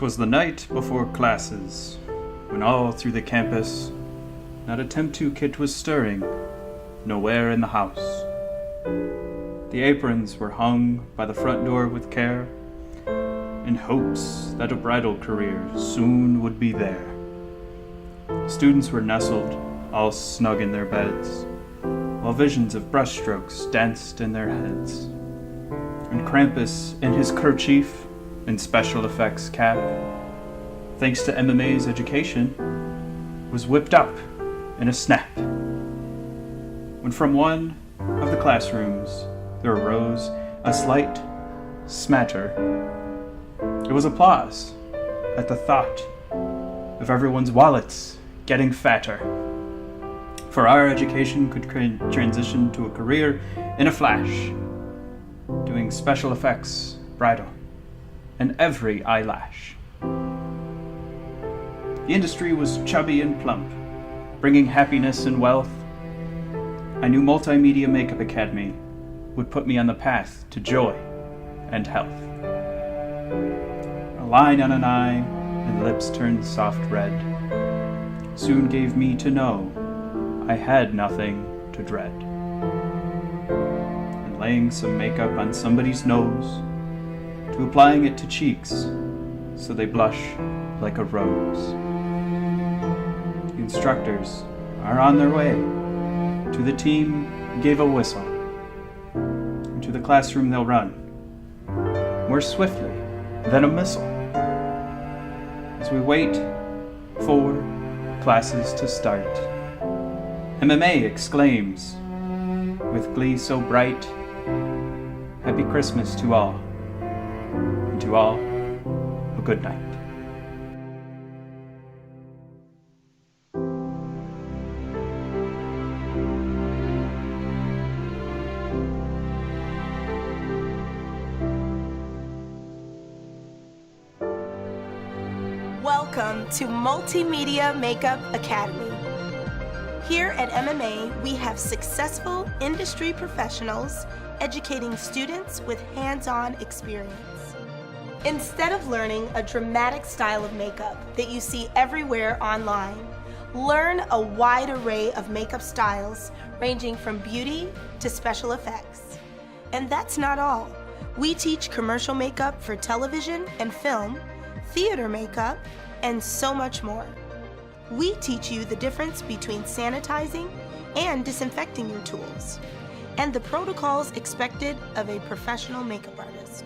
'Twas the night before classes, when all through the campus not a temptu kit was stirring, nowhere in the house. The aprons were hung by the front door with care, in hopes that a bridal career soon would be there. Students were nestled, all snug in their beds, while visions of brushstrokes danced in their heads. And Krampus in his kerchief and special effects cap, thanks to MMA's education, was whipped up in a snap. When from one of the classrooms there arose a slight smatter, it was applause at the thought of everyone's wallets getting fatter. For our education could transition to a career in a flash, doing special effects, bridal, and every eyelash. The industry was chubby and plump, bringing happiness and wealth. I knew Multimedia Makeup Academy would put me on the path to joy and health. A line on an eye and lips turned soft red soon gave me to know I had nothing to dread. And laying some makeup on somebody's nose, to applying it to cheeks so they blush like a rose. The instructors are on their way. To the team gave a whistle. Into the classroom they'll run, more swiftly than a missile. As we wait for classes to start, MMA exclaims, with glee so bright, Happy Christmas to all, and to all, a good night. Welcome to Multimedia Makeup Academy. Here at MMA, we have successful industry professionals educating students with hands-on experience. Instead of learning a dramatic style of makeup that you see everywhere online, learn a wide array of makeup styles ranging from beauty to special effects. And that's not all. We teach commercial makeup for television and film, theater makeup, and so much more. We teach you the difference between sanitizing and disinfecting your tools, and the protocols expected of a professional makeup artist.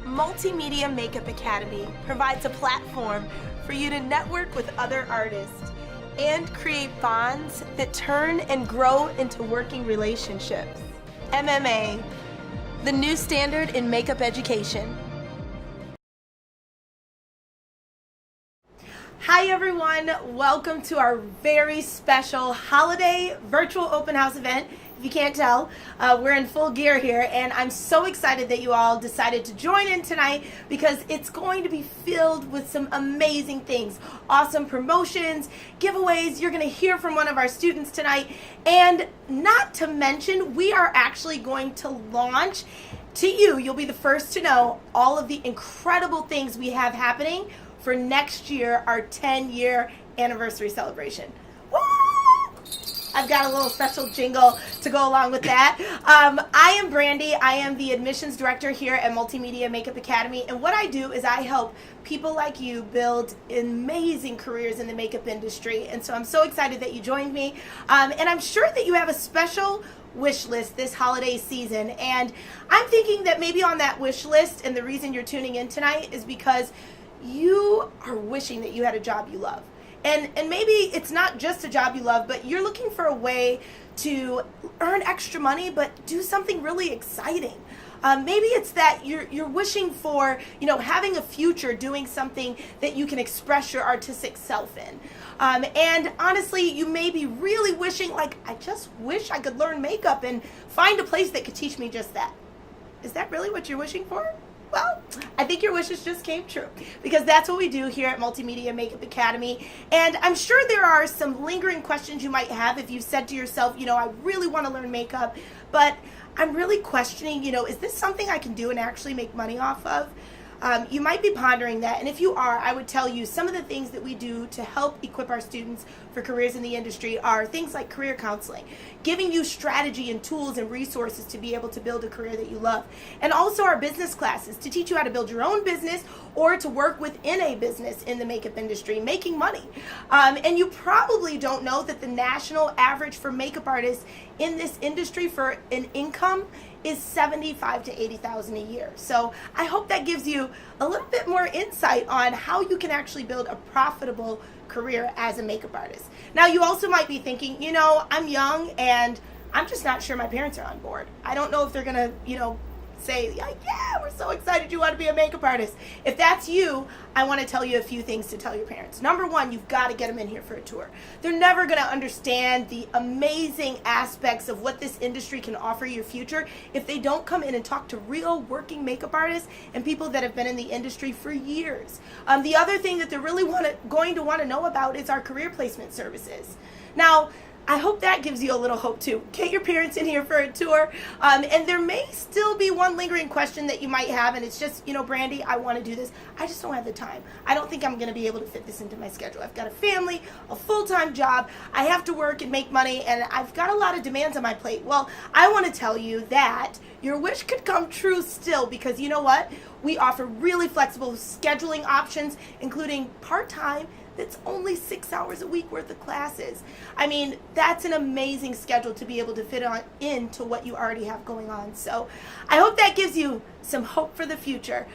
Multimedia Makeup Academy provides a platform for you to network with other artists and create bonds that turn and grow into working relationships. MMA, the new standard in makeup education. Hi everyone, welcome to our very special holiday virtual open house event. If you can't tell, we're in full gear here, and I'm so excited that you all decided to join in tonight because it's going to be filled with some amazing things. Awesome promotions, giveaways, you're going to hear from one of our students tonight, and not to mention, we are actually going to launch to you. You'll be the first to know all of the incredible things we have happening for next year, our 10-year anniversary celebration. Woo! I've got a little special jingle to go along with that. I am Brandy. I am the admissions director here at Multimedia Makeup Academy, and what I do is I help people like you build amazing careers in the makeup industry, and so I'm so excited that you joined me, and I'm sure that you have a special wish list this holiday season, and I'm thinking that maybe on that wish list, and the reason you're tuning in tonight is because you are wishing that you had a job you love. And maybe it's not just a job you love, but you're looking for a way to earn extra money, but do something really exciting. Maybe it's that you're wishing for, having a future doing something that you can express your artistic self in. And honestly, you may be really wishing, I just wish I could learn makeup and find a place that could teach me just that. Is that really what you're wishing for? Well, I think your wishes just came true, because that's what we do here at Multimedia Makeup Academy. And I'm sure there are some lingering questions you might have if you've said to yourself, I really want to learn makeup, but I'm really questioning, is this something I can do and actually make money off of? You might be pondering that, and if you are, I would tell you some of the things that we do to help equip our students for careers in the industry are things like career counseling, giving you strategy and tools and resources to be able to build a career that you love, and also our business classes to teach you how to build your own business or to work within a business in the makeup industry, making money. And you probably don't know that the national average for makeup artists in this industry for an income is $75,000 to $80,000 a year. So I hope that gives you a little bit more insight on how you can actually build a profitable career as a makeup artist. Now, you also might be thinking, I'm young and I'm just not sure my parents are on board. I don't know if they're gonna, say, yeah, we're so excited you want to be a makeup artist. If that's you, I want to tell you a few things to tell your parents. Number one, you've got to get them in here for a tour. They're never going to understand the amazing aspects of what this industry can offer your future if they don't come in and talk to real working makeup artists and people that have been in the industry for years. The other thing that they're really going to want to know about is our career placement services. Now, I hope that gives you a little hope too. Get your parents in here for a tour. And there may still be one lingering question that you might have, and it's just, Brandy, I want to do this. I just don't have the time. I don't think I'm going to be able to fit this into my schedule. I've got a family, a full-time job. I have to work and make money, and I've got a lot of demands on my plate. Well, I want to tell you that your wish could come true still, because you know what? We offer really flexible scheduling options, including part-time. It's only 6 hours a week worth of classes. I mean, that's an amazing schedule to be able to fit into what you already have going on. So I hope that gives you some hope for the future.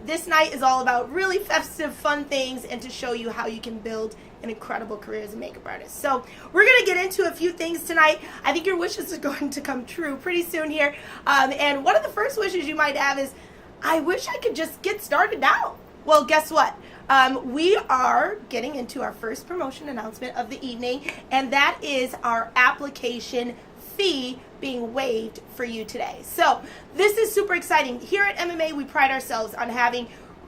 This night is all about really festive, fun things and to show you how you can build an incredible career as a makeup artist. So we're going to get into a few things tonight. I think your wishes are going to come true pretty soon here. And one of the first wishes you might have is, I wish I could just get started now. Well, guess what? We are getting into our first promotion announcement of the evening, and that is our application fee being waived for you today. So this is super exciting. Here at MMA, we pride ourselves on having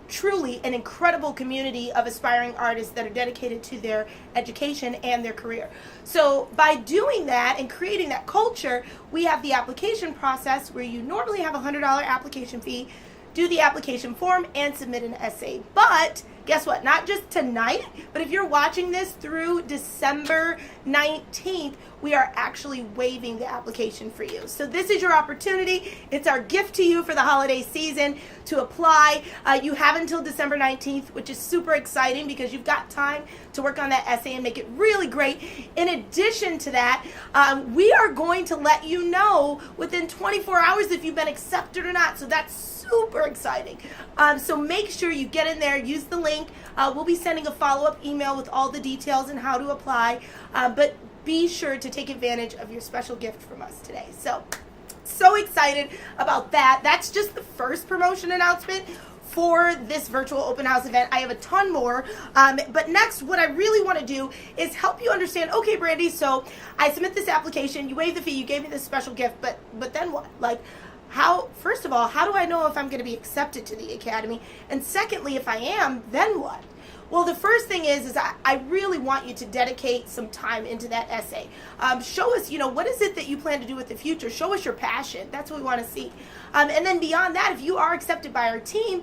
truly an incredible community of aspiring artists that are dedicated to their education and their career. So by doing that and creating that culture, we have the application process where you normally have a $100 application fee, do the application form, and submit an essay. But guess what? Not just tonight, but if you're watching this through December 19th, we are actually waiving the application for you. So this is your opportunity. It's our gift to you for the holiday season to apply. You have until December 19th, which is super exciting because you've got time to work on that essay and make it really great. In addition to that, we are going to let you know within 24 hours if you've been accepted or not. So that's super exciting. So make sure you get in there, use the link. We'll be sending a follow-up email with all the details and how to apply. But be sure to take advantage of your special gift from us today. So excited about that. That's just the first promotion announcement for this virtual open house event. I have a ton more. But next, what I really want to do is help you understand, okay, Brandy, so I submit this application, you waive the fee, you gave me this special gift, but then what? First of all, how do I know if I'm going to be accepted to the academy? And secondly, if I am, then what? Well, the first thing is I really want you to dedicate some time into that essay. Show us, what is it that you plan to do with the future? Show us your passion. That's what we want to see. And then beyond that, if you are accepted by our team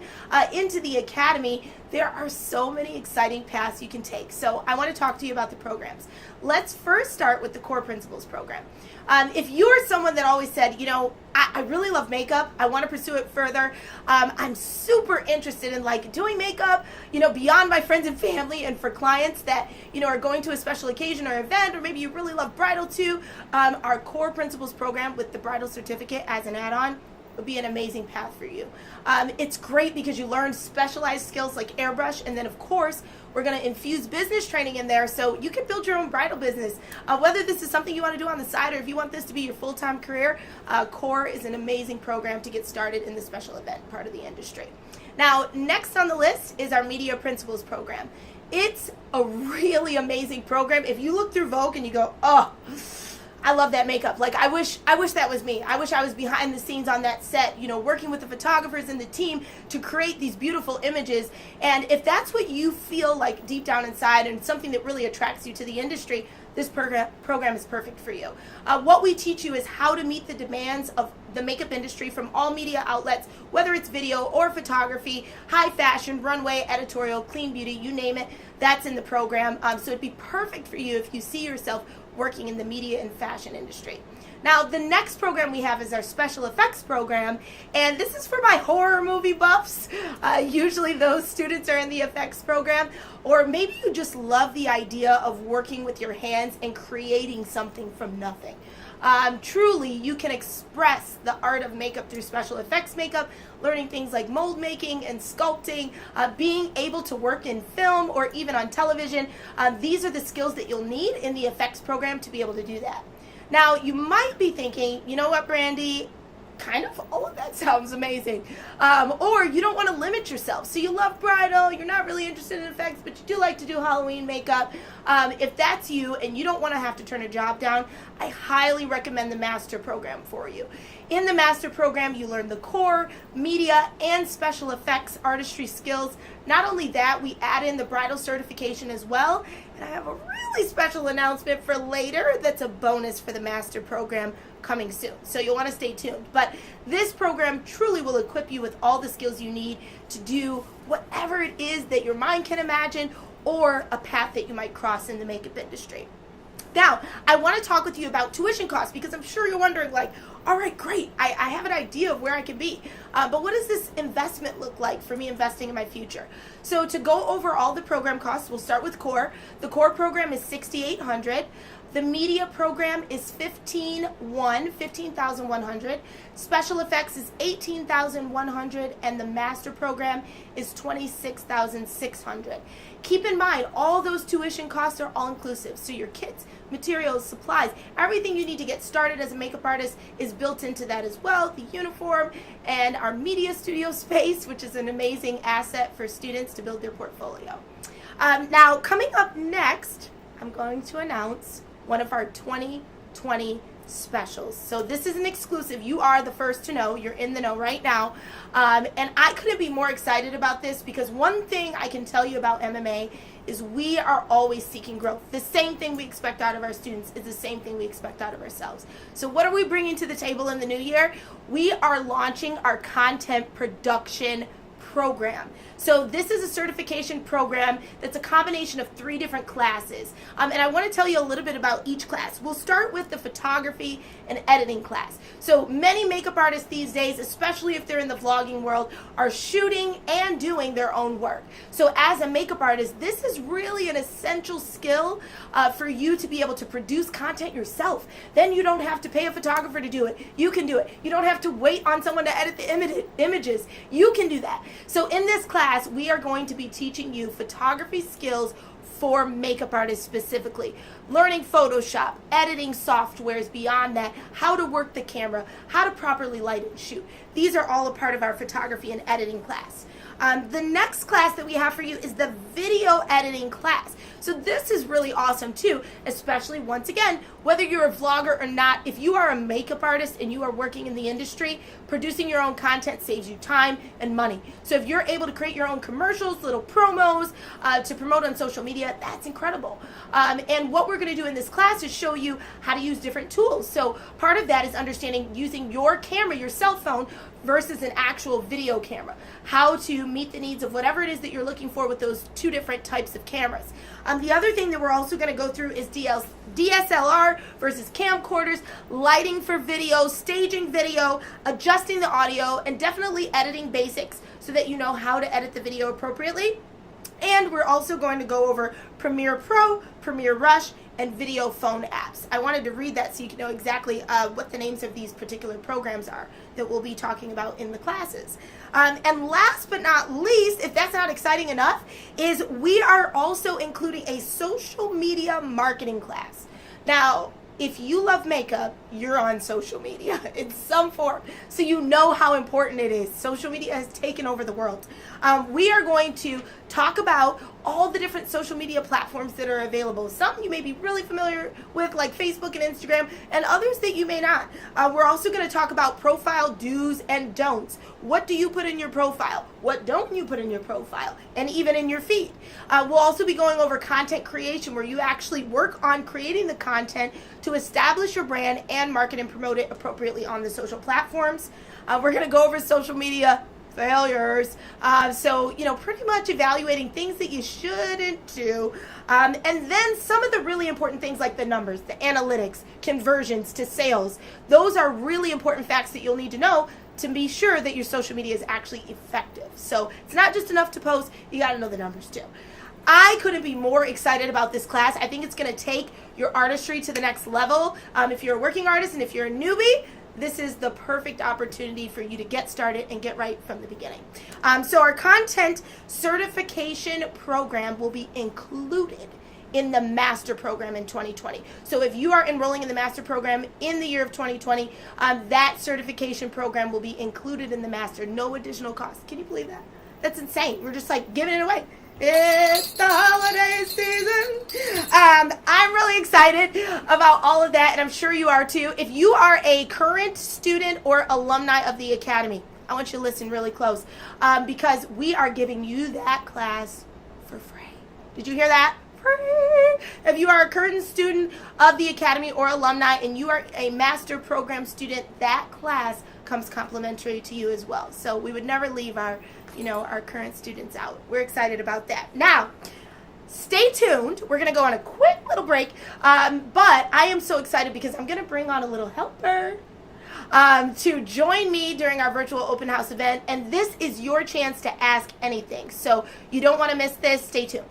into the academy, there are so many exciting paths you can take. So I want to talk to you about the programs. Let's first start with the Core Principles program. If you're someone that always said, I really love makeup, I want to pursue it further, I'm super interested in doing makeup, beyond my friends and family and for clients that, are going to a special occasion or event, or maybe you really love bridal too, our Core Principles program with the bridal certificate as an add-on would be an amazing path for you. It's great because you learn specialized skills like airbrush, and then of course we're going to infuse business training in there so you can build your own bridal business. Whether this is something you want to do on the side or if you want this to be your full-time career, Core is an amazing program to get started in the special event part of the industry. Now, next on the list is our Media Principles program. It's a really amazing program. If you look through Vogue and you go, oh, I love that makeup. I wish that was me. I wish I was behind the scenes on that set, working with the photographers and the team to create these beautiful images. And if that's what you feel like deep down inside and something that really attracts you to the industry, this program is perfect for you. What we teach you is how to meet the demands of the makeup industry from all media outlets, whether it's video or photography, high fashion, runway, editorial, clean beauty, you name it, that's in the program. So it'd be perfect for you if you see yourself working in the media and fashion industry. Now, the next program we have is our special effects program, and this is for my horror movie buffs. Usually those students are in the effects program, or maybe you just love the idea of working with your hands and creating something from nothing. Truly, you can express the art of makeup through special effects makeup, learning things like mold making and sculpting, being able to work in film or even on television. These are the skills that you'll need in the effects program to be able to do that. Now, you might be thinking, you know what, Brandy, kind of all of that sounds amazing. Or you don't want to limit yourself. So you love bridal, you're not really interested in effects, but you do like to do Halloween makeup. If that's you and you don't want to have to turn a job down, I highly recommend the master program for you. In the master program, you learn the core, media, and special effects artistry skills. Not only that, we add in the bridal certification as well. And I have a really special announcement for later that's a bonus for the master program coming soon. So you'll want to stay tuned. But this program truly will equip you with all the skills you need to do whatever it is that your mind can imagine or a path that you might cross in the makeup industry. Now, I want to talk with you about tuition costs because I'm sure you're wondering, like, all right, great, I have an idea of where I can be, but what does this investment look like for me investing in my future? So to go over all the program costs, we'll start with core. The core program is $6,800. The media program is $15,100. Special effects is $18,100, and the master program is $26,600. Keep in mind, all those tuition costs are all inclusive. So your kits, materials, supplies, everything you need to get started as a makeup artist is built into that as well. The uniform and our media studio space, which is an amazing asset for students to build their portfolio. Now, coming up next, I'm going to announce one of our 2020 specials. So this is an exclusive. You are the first to know. You're in the know right now. And I couldn't be more excited about this because one thing I can tell you about MMA is we are always seeking growth. The same thing we expect out of our students is the same thing we expect out of ourselves. So what are we bringing to the table in the new year? We are launching our content production program. So this is a certification program that's a combination of 3 different classes. And I want to tell you a little bit about each class. We'll start with the photography and editing class. So many makeup artists these days, especially if they're in the vlogging world, are shooting and doing their own work. So as a makeup artist, this is really an essential skill for you to be able to produce content yourself. Then you don't have to pay a photographer to do it. You can do it. You don't have to wait on someone to edit the images. You can do that. So in this class, we are going to be teaching you photography skills for makeup artists specifically. Learning Photoshop, editing softwares beyond that, how to work the camera, how to properly light and shoot. These are all a part of our photography and editing class. The next class that we have for you is the video editing class. So this is really awesome too, especially once again, whether you're a vlogger or not, if you are a makeup artist and you are working in the industry, producing your own content saves you time and money. So if you're able to create your own commercials, little promos to promote on social media, that's incredible. And what we're going to do in this class is show you how to use different tools. So part of that is understanding using your camera, your cell phone, versus an actual video camera. How to meet the needs of whatever it is that you're looking for with those 2 different types of cameras. The other thing that we're also going to go through is DSLR versus camcorders, lighting for video, staging video, adjusting the audio, and definitely editing basics so that you know how to edit the video appropriately. And we're also going to go over Premiere Pro, Premiere Rush, and video phone apps. I wanted to read that so you can know exactly what the names of these particular programs are that we'll be talking about in the classes. And last but not least, if that's not exciting enough, is we are also including a social media marketing class. Now, if you love makeup, you're on social media in some form, so you know how important it is. Social media has taken over the world. We are going to talk about all the different social media platforms that are available. Some you may be really familiar with, like Facebook and Instagram, and others that you may not. We're also going to talk about profile do's and don'ts. What do you put in your profile? What don't you put in your profile? And even in your feed. We'll also be going over content creation, where you actually work on creating the content to establish your brand and market and promote it appropriately on the social platforms. We're going to go over social media failures. So, pretty much evaluating things that you shouldn't do. And then some of the really important things like the numbers, the analytics, conversions to sales. Those are really important facts that you'll need to know to be sure that your social media is actually effective. So it's not just enough to post, you got to know the numbers too. I couldn't be more excited about this class. I think it's going to take your artistry to the next level. If you're a working artist and if you're a newbie, this is the perfect opportunity for you to get started and get right from the beginning. So our content certification program will be included in the master program in 2020. So if you are enrolling in the master program in the year of 2020, that certification program will be included in the master. No additional cost. Can you believe that? That's insane. We're just like giving it away. It's the holiday season. I'm really excited about all of that, and I'm sure you are too. If you are a current student or alumni of the Academy, I want you to listen really close, because we are giving you that class for free. Did you hear that? Free. If you are a current student of the Academy or alumni and you are a master program student, that class comes complimentary to you as well. So we would never leave our current students out. We're excited about that. Now, stay tuned. We're going to go on a quick little break, but I am so excited because I'm going to bring on a little helper to join me during our virtual open house event, and this is your chance to ask anything. So you don't want to miss this. Stay tuned.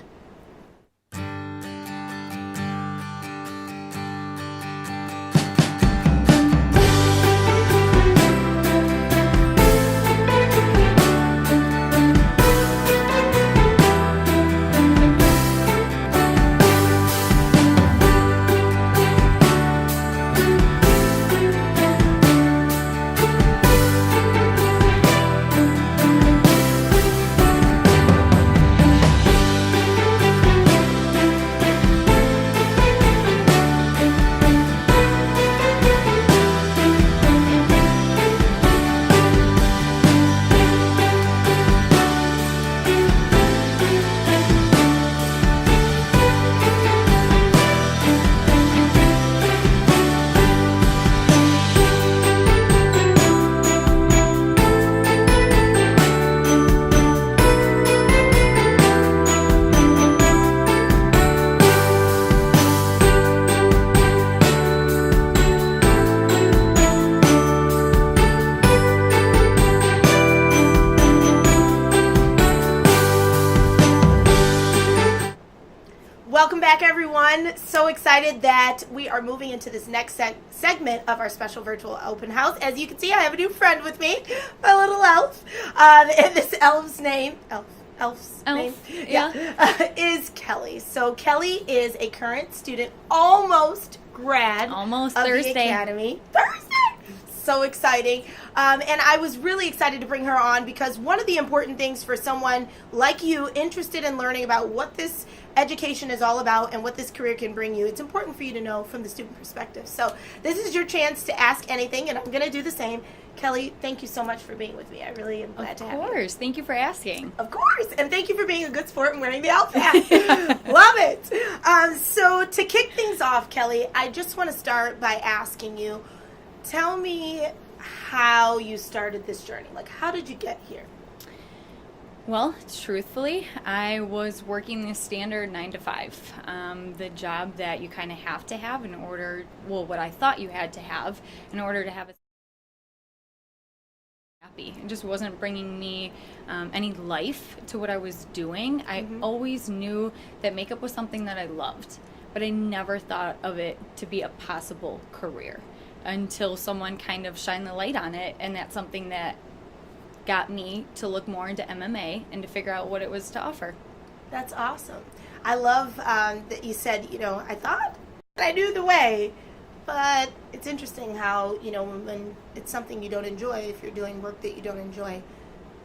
Welcome back, everyone. So excited that we are moving into this next segment of our special virtual open house. As you can see, I have a new friend with me, my little elf. And this elf's name, is Kelly. So Kelly is a current student, almost grad of Thursday. the Academy. Thursday! So exciting. And I was really excited to bring her on because one of the important things for someone like you interested in learning about what this education is all about and what this career can bring you, it's important for you to know from the student perspective. So this is your chance to ask anything, and I'm going to do the same. Kelly, thank you so much for being with me. I really am glad to have you. Of course. Thank you for asking. Of course. And thank you for being a good sport and wearing the outfit. Love it. So to kick things off, Kelly, I just want to start by asking you, tell me how you started this journey. Like, how did you get here? Well, truthfully, I was working the standard 9 to 5, the job that you kind of have to have in order, what I thought you had to have in order to have a happy. It just wasn't bringing me any life to what I was doing. I always knew that makeup was something that I loved, but I never thought of it to be a possible career until someone kind of shined the light on it, and that's something that got me to look more into MMA and to figure out what it was to offer. That's awesome. I love that you said, I thought I knew the way, but it's interesting how, when it's something you don't enjoy, if you're doing work that you don't enjoy,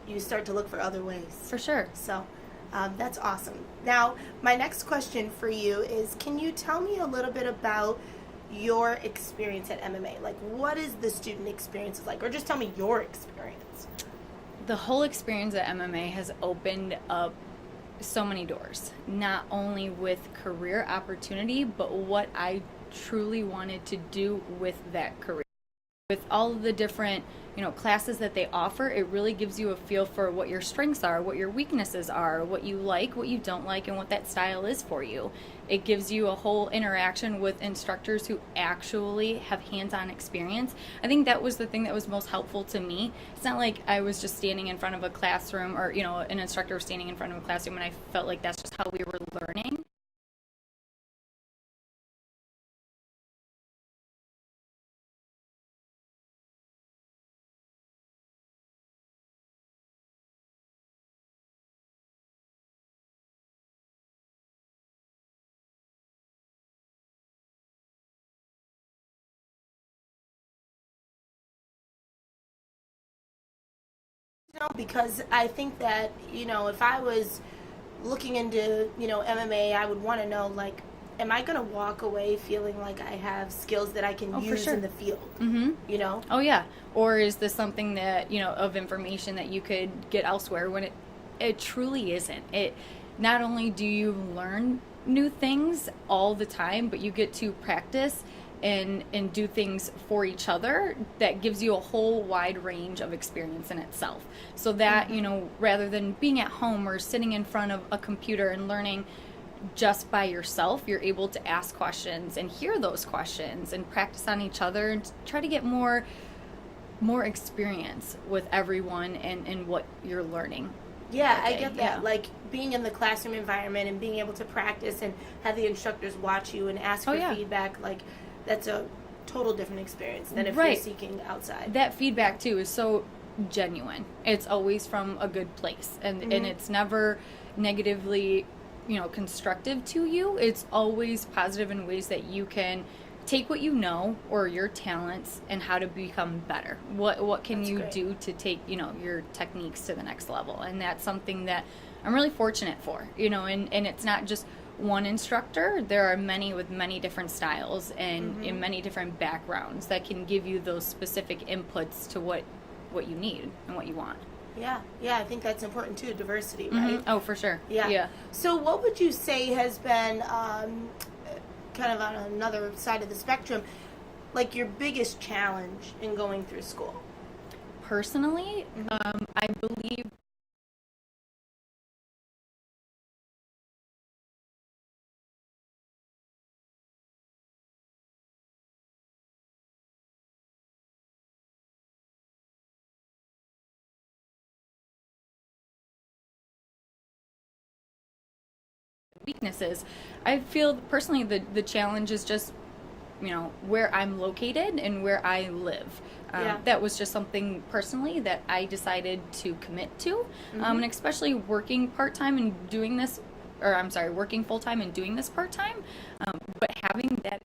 you start to look for other ways. For sure. So That's awesome. Now, my next question for you is, can you tell me a little bit about your experience at MMA? Like, what is the student experience like? Or just tell me your experience. The whole experience at MMA has opened up so many doors, not only with career opportunity, but what I truly wanted to do with that career. With all of the different, classes that they offer, it really gives you a feel for what your strengths are, what your weaknesses are, what you like, what you don't like, and what that style is for you. It gives you a whole interaction with instructors who actually have hands-on experience. I think that was the thing that was most helpful to me. It's not like I was just standing in front of a classroom, or an instructor was standing in front of a classroom and I felt like that's just how we were learning. No, because I think that, if I was looking into, MMA, I would want to know, like, am I going to walk away feeling like I have skills that I can use in the field? Mm-hmm. Oh, yeah. Or is this something that, of information that you could get elsewhere, when it truly isn't. It not only do you learn new things all the time, but you get to practice and do things for each other that gives you a whole wide range of experience in itself. So that, rather than being at home or sitting in front of a computer and learning just by yourself, you're able to ask questions and hear those questions and practice on each other and try to get more experience with everyone and what you're learning. Yeah, I get that. Yeah. Like, being in the classroom environment and being able to practice and have the instructors watch you and ask for feedback, like, that's a total different experience than if you're seeking outside. That feedback, too, is so genuine. It's always from a good place. And it's never negatively, constructive to you. It's always positive in ways that you can take what you know or your talents and how to become better. What can you do to take, your techniques to the next level? And that's something that I'm really fortunate for, and it's not just one instructor. There are many with many different styles and in many different backgrounds that can give you those specific inputs to what you need and what you want. Yeah, I think that's important too, diversity, right? Oh, for sure. Yeah. So what would you say has been, kind of on another side of the spectrum, like your biggest challenge in going through school? Personally, I believe weaknesses. I feel personally the challenge is just where I'm located and where I live. That was just something personally that I decided to commit to, and especially working part-time and doing this, working full-time and doing this part-time, but having that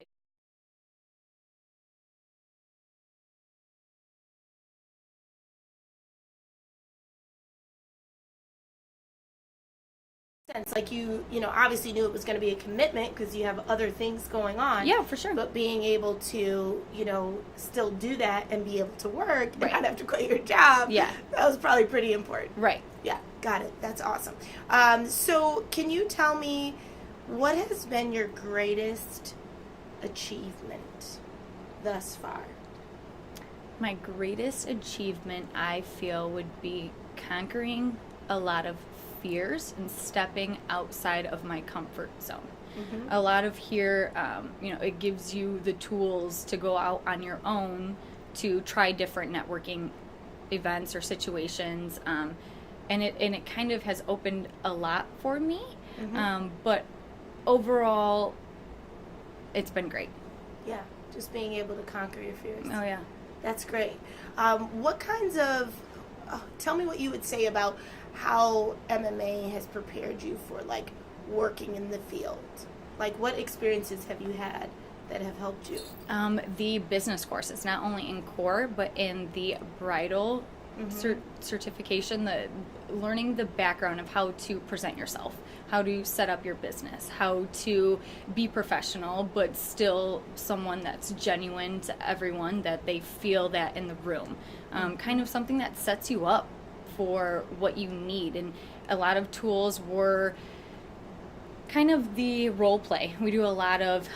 sense, like you obviously knew it was going to be a commitment because you have other things going on. Yeah, for sure. But being able to still do that and be able to work and not have to quit your job, that was probably pretty important. Right. Yeah, got it. That's awesome. So can you tell me what has been your greatest achievement thus far? My greatest achievement, I feel, would be conquering a lot of fears and stepping outside of my comfort zone. A lot of here, it gives you the tools to go out on your own to try different networking events or situations, and it kind of has opened a lot for me. But overall, it's been great. Yeah, just being able to conquer your fears. Oh yeah, that's great. What kinds of tell me what you would say about how MMA has prepared you for, like, working in the field. Like, what experiences have you had that have helped you? The business courses, not only in core, but in the bridal certification, learning the background of how to present yourself, how to set up your business, how to be professional, but still someone that's genuine to everyone, that they feel that in the room. Kind of something that sets you up for what you need. And a lot of tools were kind of the role play. We do a lot of,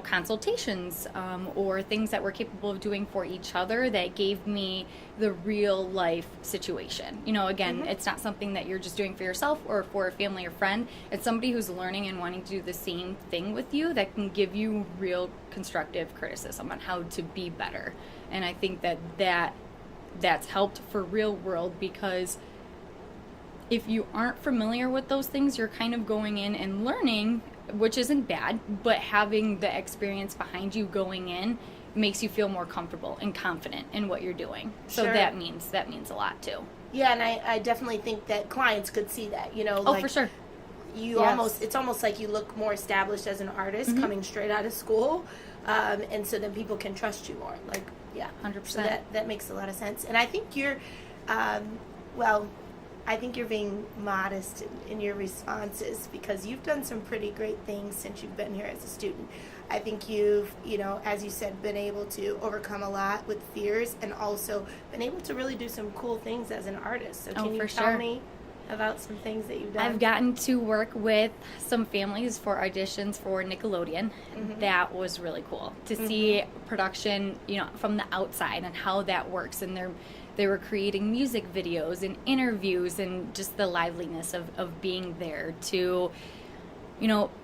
consultations or things that we're capable of doing for each other that gave me the real life situation. Again, it's not something that you're just doing for yourself or for a family or friend. It's somebody who's learning and wanting to do the same thing with you that can give you real constructive criticism on how to be better. And I think that's helped for real world, because if you aren't familiar with those things, you're kind of going in and learning, which isn't bad, but having the experience behind you going in makes you feel more comfortable and confident in what you're doing. So Sure. that means a lot too. Yeah, and I definitely think that clients could see that, For sure. It's almost like you look more established as an artist coming straight out of school. And so then people can trust you more. 100%. So that makes a lot of sense. And I think you're, I think you're being modest in your responses, because you've done some pretty great things since you've been here as a student. I think you've, as you said, been able to overcome a lot with fears, and also been able to really do some cool things as an artist. So can you tell me about some things that you've done? I've gotten to work with some families for auditions for Nickelodeon. That was really cool to see production, from the outside and how that works. And they were creating music videos and interviews and just the liveliness of being there to,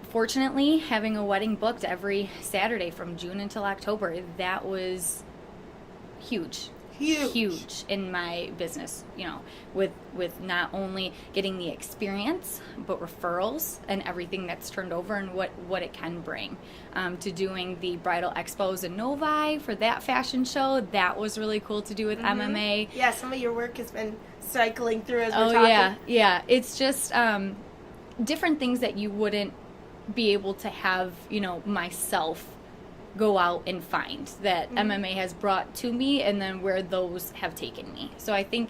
fortunately having a wedding booked every Saturday from June until October. That was huge in my business, with not only getting the experience, but referrals and everything that's turned over and what it can bring, to doing the bridal expos in Novi for that fashion show. That was really cool to do with MMA. Yeah, some of your work has been cycling through as we're talking. Yeah. It's just different things that you wouldn't be able to have, myself go out and find, that MMA has brought to me, and then where those have taken me. So I think,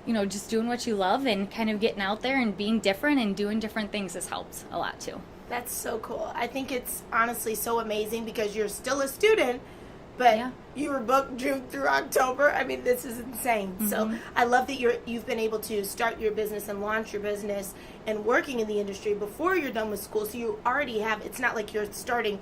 just doing what you love and kind of getting out there and being different and doing different things has helped a lot too. That's so cool. I think it's honestly so amazing, because you're still a student, but you were booked June through October. I mean, this is insane. So I love that you've been able to start your business and launch your business and working in the industry before you're done with school. So you already have, it's not like you're starting,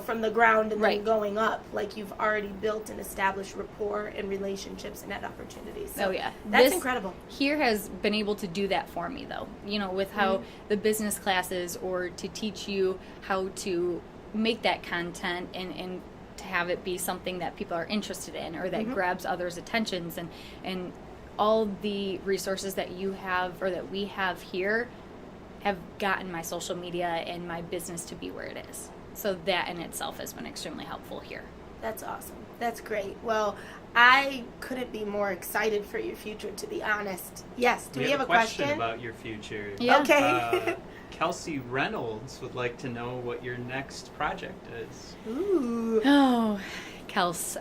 from the ground and then going up. Like, you've already built and established rapport and relationships and had opportunities. So that's incredible. Here has been able to do that for me, though, with how the business classes, or to teach you how to make that content and to have it be something that people are interested in, or that grabs others' attentions, and all the resources that you have, or that we have here, have gotten my social media and my business to be where it is. So that in itself has been extremely helpful here. That's awesome. That's great. Well, I couldn't be more excited for your future, to be honest. Yes. Do we have a question about your future? Yeah. Okay. Kelsey Reynolds would like to know what your next project is. Ooh. Oh, Kels.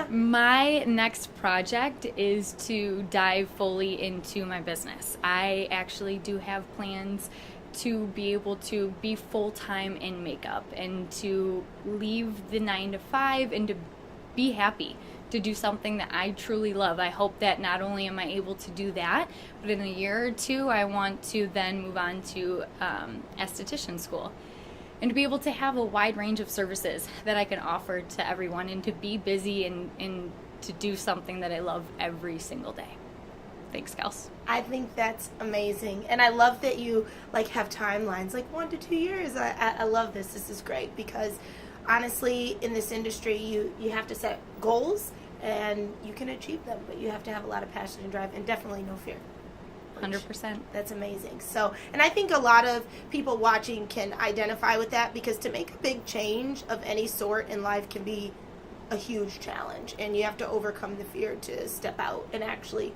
My next project is to dive fully into my business. I actually do have plans to be able to be full-time in makeup, and to leave the 9-to-5 and to be happy, to do something that I truly love. I hope that not only am I able to do that, but in a year or two, I want to then move on to esthetician school, and to be able to have a wide range of services that I can offer to everyone, and to be busy and to do something that I love every single day. Thanks, Kels. I think that's amazing. And I love that you have timelines, 1 to 2 years. I love this. This is great, because honestly, in this industry, you have to set goals, and you can achieve them, but you have to have a lot of passion and drive, and definitely no fear. 100%. That's amazing. So, and I think a lot of people watching can identify with that, because to make a big change of any sort in life can be a huge challenge, and you have to overcome the fear to step out and actually,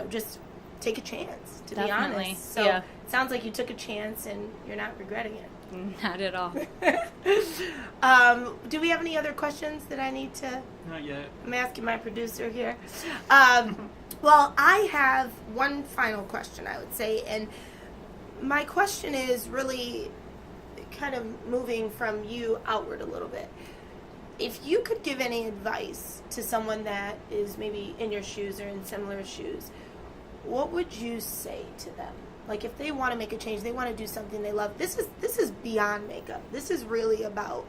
just take a chance, to be honest. So it sounds like you took a chance and you're not regretting it. Not at all. Do we have any other questions that I need to? Not yet. I'm asking my producer here. Well, I have one final question, I would say, and my question is really kind of moving from you outward a little bit. If you could give any advice to someone that is maybe in your shoes or in similar shoes, what would you say to them? Like, if they want to make a change, they want to do something they love. This is beyond makeup. This is really about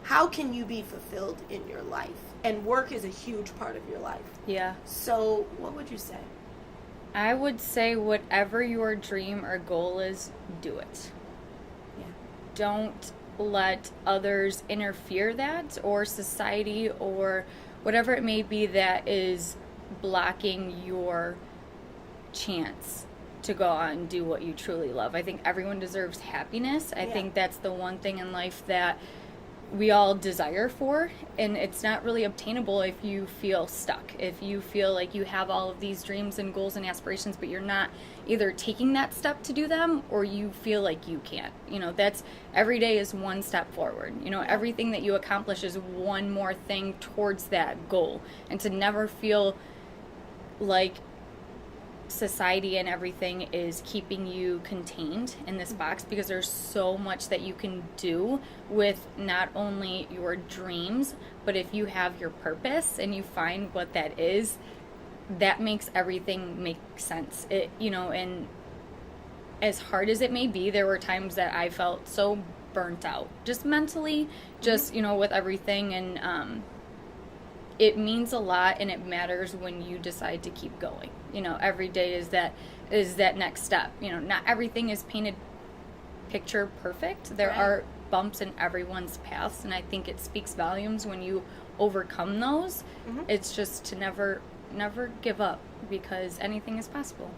how can you be fulfilled in your life, and work is a huge part of your life. Yeah. So, what would you say? I would say whatever your dream or goal is, do it. Yeah. Don't let others interfere that, or society, or whatever it may be that is blocking your chance to go out and do what you truly love. I think everyone deserves happiness. I think that's the one thing in life that we all desire for, and it's not really obtainable if you feel stuck, if you feel like you have all of these dreams and goals and aspirations, but you're not either taking that step to do them, or you feel like you can't. That's every day is one step forward. Everything that you accomplish is one more thing towards that goal, and to never feel like society and everything is keeping you contained in this box, because there's so much that you can do with not only your dreams, but if you have your purpose and you find what that is, that makes everything make sense. And as hard as it may be, there were times that I felt so burnt out, just mentally, just with everything, and it means a lot, and it matters when you decide to keep going. Every day is that next step. Not everything is painted picture perfect. There are bumps in everyone's paths, and I think it speaks volumes when you overcome those. It's just to never give up, because anything is possible.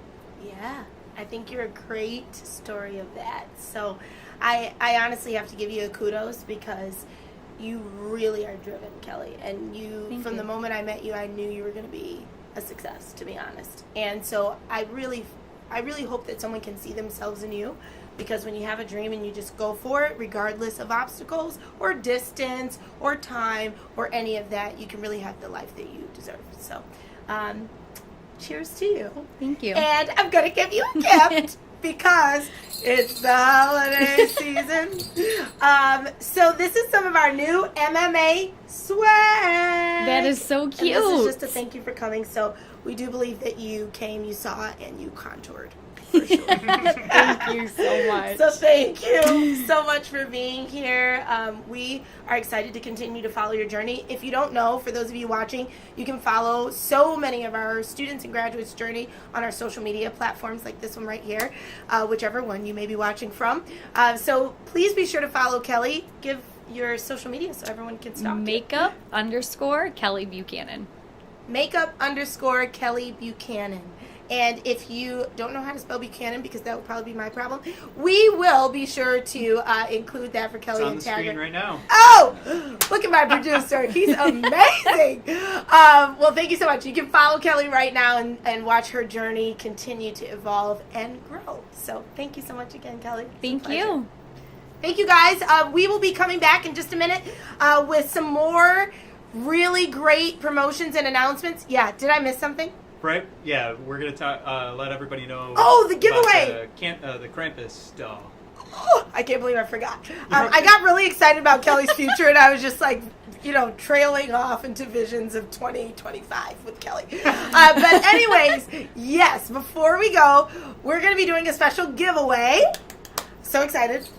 Yeah, I think you're a great story of that. So I honestly have to give you a kudos, because you really are driven, Kelly. And from the moment I met you, I knew you were going to be a success, to be honest. And so I really hope that someone can see themselves in you, because when you have a dream and you just go for it, regardless of obstacles or distance or time or any of that, you can really have the life that you deserve. So, cheers to you. Thank you. And I'm going to give you a gift. Because it's the holiday season. So this is some of our new MMA swag. That is so cute. And this is just a thank you for coming. So we do believe that you came, you saw, and you contoured. For sure. Thank you so much. So thank you so much for being here. We are excited to continue to follow your journey. If you don't know, for those of you watching, you can follow so many of our students and graduates' journey on our social media platforms, like this one right here, whichever one you may be watching from. So please be sure to follow Kelly. Give your social media so everyone can stalk Makeup_Kelly Buchanan. Makeup_Kelly Buchanan. And if you don't know how to spell Buchanan, because that would probably be my problem, we will be sure to include that for Kelly and tag her. It's on the screen right now. Oh, look at my producer. He's amazing. Well, thank you so much. You can follow Kelly right now and watch her journey continue to evolve and grow. So thank you so much again, Kelly. Thank you. Thank you, guys. We will be coming back in just a minute with some more really great promotions and announcements. Yeah, did I miss something? Right? Yeah, we're going to let everybody know. Oh, the giveaway! About the Krampus doll. Oh, I can't believe I forgot. I got really excited about Kelly's future, and I was just like, trailing off into visions of 2025 with Kelly. But anyways, yes, before we go, we're going to be doing a special giveaway. So excited.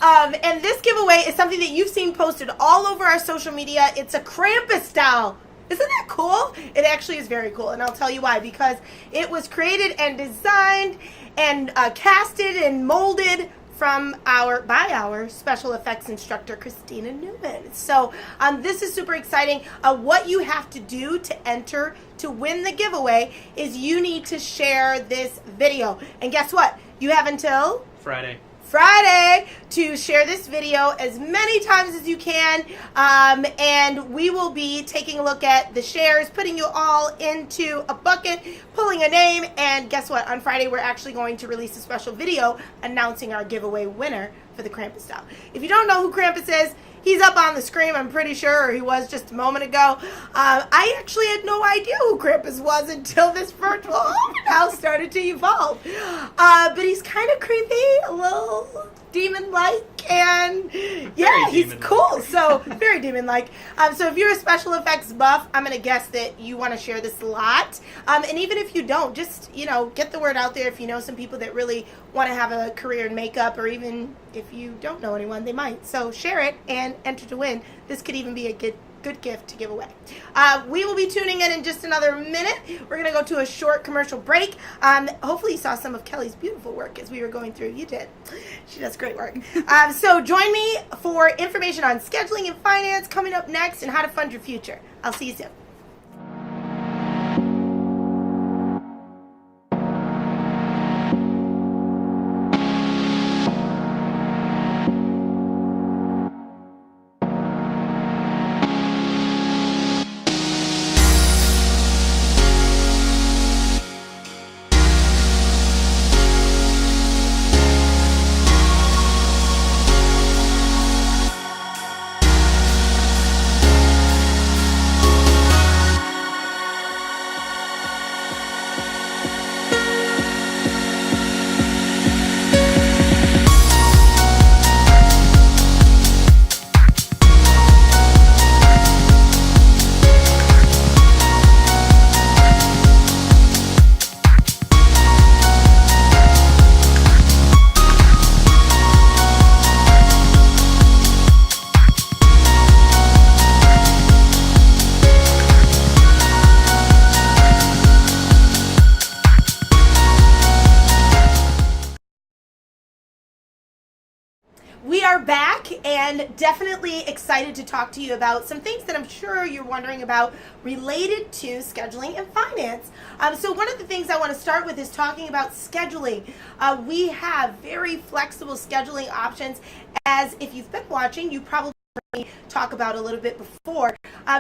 And this giveaway is something that you've seen posted all over our social media. It's a Krampus doll. Isn't that cool? It actually is very cool, and I'll tell you why. Because it was created and designed and casted and molded by our special effects instructor, Christina Newman. So this is super exciting. What you have to do to enter to win the giveaway is you need to share this video. And guess what? You have until Friday to share this video as many times as you can, and we will be taking a look at the shares, putting you all into a bucket, pulling a name, and guess what? On Friday, we're actually going to release a special video announcing our giveaway winner for the Krampus doll. If you don't know who Krampus is, he's up on the screen, I'm pretty sure, or he was just a moment ago. I actually had no idea who Krampus was until this virtual open house started to evolve. But he's kind of creepy, a little demon-like, and yeah, he's cool. So, very demon-like. So if you're a special effects buff, I'm going to guess that you want to share this a lot. And even if you don't, just, get the word out there. If you know some people that really want to have a career in makeup, or even if you don't know anyone, they might. So share it and enter to win. This could even be a good gift to give away. We will be tuning in just another minute. We're going to go to a short commercial break. Hopefully you saw some of Kelly's beautiful work as we were going through. You did. She does great work. So join me for information on scheduling and finance coming up next and how to fund your future. I'll see you soon. We are back and definitely excited to talk to you about some things that I'm sure you're wondering about related to scheduling and finance. So one of the things I want to start with is talking about scheduling. We have very flexible scheduling options, as if you've been watching, you probably talk about a little bit before.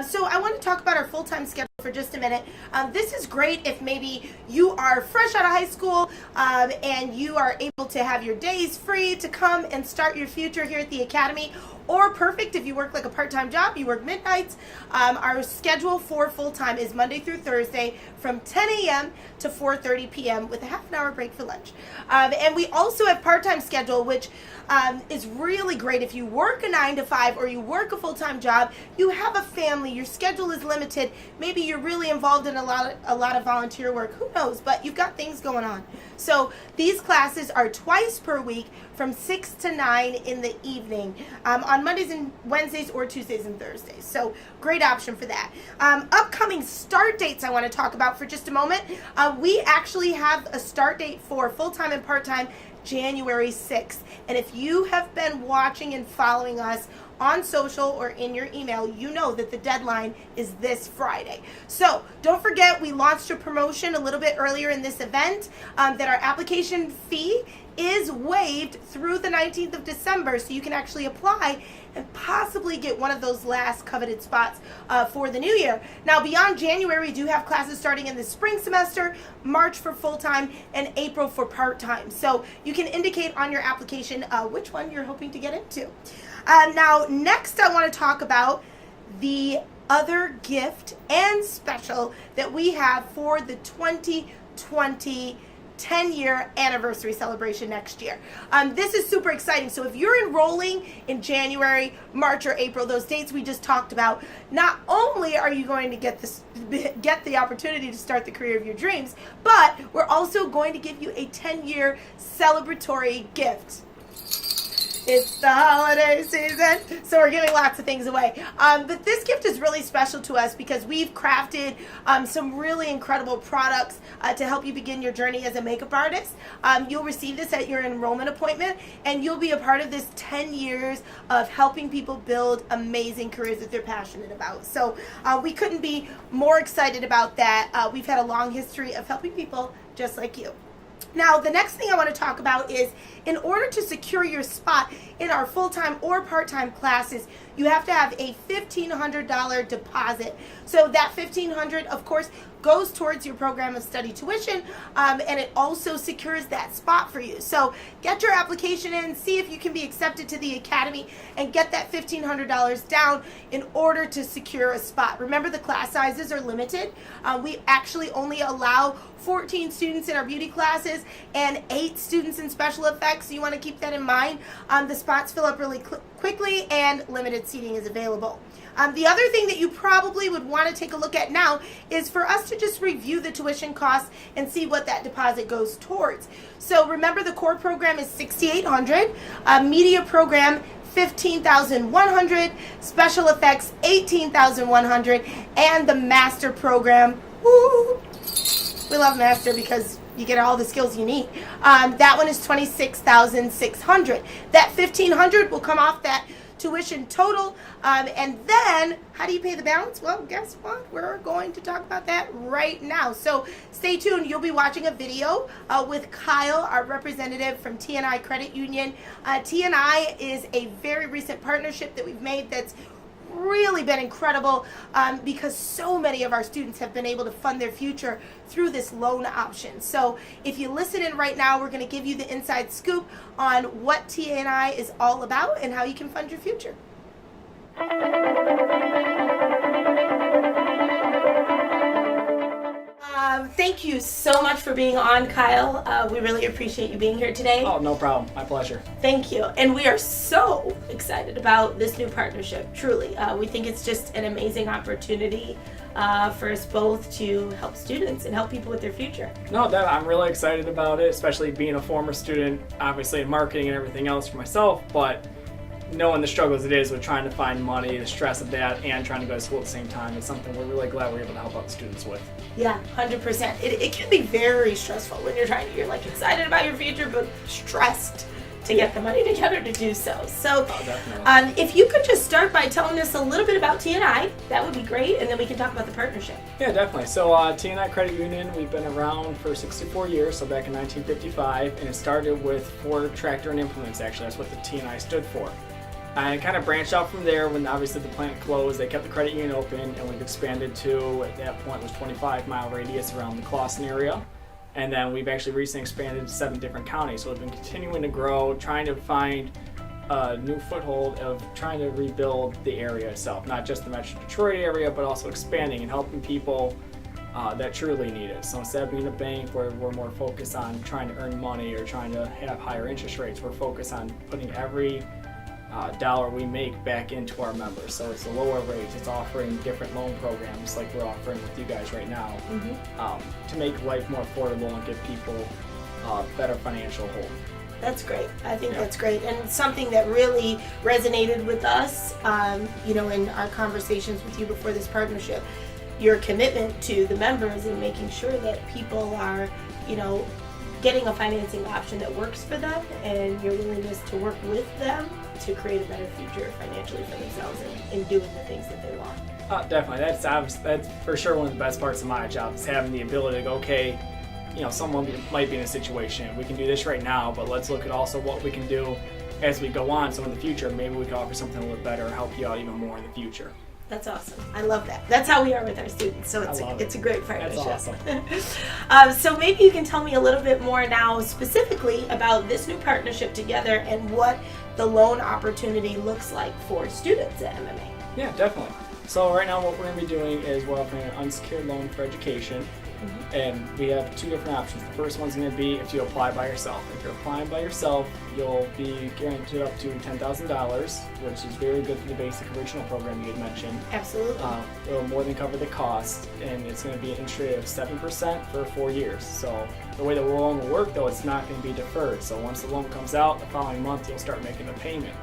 So I want to talk about our full-time schedule for just a minute. This is great if maybe you are fresh out of high school and you are able to have your days free to come and start your future here at the Academy, or perfect if you work like a part-time job, you work midnights. Our schedule for full-time is Monday through Thursday from 10 a.m. to 4:30 p.m. with a half an hour break for lunch. And we also have part-time schedule, which is really great if you work a 9-to-5 or you work a full-time job, you have a family, your schedule is limited, maybe you're really involved in a lot of volunteer work, who knows, but you've got things going on. So these classes are twice per week from 6 to 9 in the evening on Mondays and Wednesdays, or Tuesdays and Thursdays. So great option for that. Upcoming start dates I want to talk about for just a moment. We actually have a start date for full-time and part-time January 6th. And if you have been watching and following us on social or in your email, you know that the deadline is this Friday. So don't forget, we launched a promotion a little bit earlier in this event that our application fee is waived through the 19th of December, so you can actually apply and possibly get one of those last coveted spots for the new year. Now, beyond January, we do have classes starting in the spring semester, March for full-time, and April for part-time. So you can indicate on your application which one you're hoping to get into. Now, next I want to talk about the other gift and special that we have for the 2020 10-year anniversary celebration next year. This is super exciting. So if you're enrolling in January, March, or April, those dates we just talked about, not only are you going to get the opportunity to start the career of your dreams, but we're also going to give you a 10-year celebratory gift. It's the holiday season, so we're giving lots of things away. But this gift is really special to us because we've crafted some really incredible products to help you begin your journey as a makeup artist. You'll receive this at your enrollment appointment, and you'll be a part of this 10 years of helping people build amazing careers that they're passionate about. So we couldn't be more excited about that. We've had a long history of helping people just like you. Now, the next thing I want to talk about is in order to secure your spot in our full-time or part-time classes, you have to have a $1,500 deposit. So that $1,500, of course, goes towards your program of study tuition, and it also secures that spot for you. So get your application in, see if you can be accepted to the academy, and get that $1,500 down in order to secure a spot. Remember, the class sizes are limited. We actually only allow 14 students in our beauty classes and 8 students in special effects, so you want to keep that in mind. The spots fill up really quickly, and limited seating is available. The other thing that you probably would want to take a look at now is for us to just review the tuition costs and see what that deposit goes towards. So remember, the core program is $6,800, media program $15,100, special effects $18,100, and the master program, woo, we love master because you get all the skills you need. That one is $26,600. That $1,500 will come off that tuition total, and then how do you pay the balance? Well, guess what? We're going to talk about that right now. So stay tuned. You'll be watching a video with Kyle, our representative from Tni Credit Union. Tni is a very recent partnership that we've made that's really been incredible, because so many of our students have been able to fund their future through this loan option. So if you listen in right now, we're going to give you the inside scoop on what TNI is all about and how you can fund your future. Thank you so much for being on, Kyle. We really appreciate you being here today. Oh, no problem. My pleasure. Thank you. And we are so excited about this new partnership, truly. We think it's just an amazing opportunity for us both to help students and help people with their future. No, I'm really excited about it, especially being a former student, obviously in marketing and everything else for myself, but knowing the struggles it is with trying to find money, the stress of that, and trying to go to school at the same time is something we're really glad we're able to help out the students with. Yeah, 100%. It can be very stressful when you're like excited about your future, but stressed to get the money together to do so. So, if you could just start by telling us a little bit about TNI, that would be great, and then we can talk about the partnership. Yeah, definitely. So, Tni Credit Union, we've been around for 64 years, so back in 1955, and it started with Ford Tractor and Implements, actually. That's what the TNI stood for. And it kind of branched out from there when obviously the plant closed. They kept the credit union open, and we've expanded to, at that point, was 25-mile radius around the Clawson area. And then we've actually recently expanded to 7 different counties. So we've been continuing to grow, trying to find a new foothold of trying to rebuild the area itself, not just the Metro Detroit area, but also expanding and helping people that truly need it. So instead of being a bank where we're more focused on trying to earn money or trying to have higher interest rates, we're focused on putting every dollar we make back into our members. So it's a lower rate. It's offering different loan programs like we're offering with you guys right now, to make life more affordable and give people better financial hold. That's great. I think that's great, and something that really resonated with us, in our conversations with you before this partnership, your commitment to the members and making sure that people are, getting a financing option that works for them, and your willingness to work with them to create a better future financially for themselves and doing the things that they want. Definitely. That's for sure one of the best parts of my job, is having the ability to go, okay, someone might be in a situation. We can do this right now, but let's look at also what we can do as we go on. So in the future, maybe we can offer something a little better, help you out even more in the future. That's awesome. I love that. That's how we are with our students. So it's a great partnership. That's awesome. So maybe you can tell me a little bit more now specifically about this new partnership together and what the loan opportunity looks like for students at MMA. Yeah, definitely. So right now what we're going to be doing is we're offering an unsecured loan for education. And we have 2 different options. The first one's going to be if you apply by yourself. If you're applying by yourself, you'll be guaranteed up to $10,000, which is very good for the basic original program you had mentioned. Absolutely. It'll more than cover the cost, and it's going to be an interest rate of 7% for 4 years. So the way the loan will work, though, it's not going to be deferred. So once the loan comes out, the following month you'll start making the payment.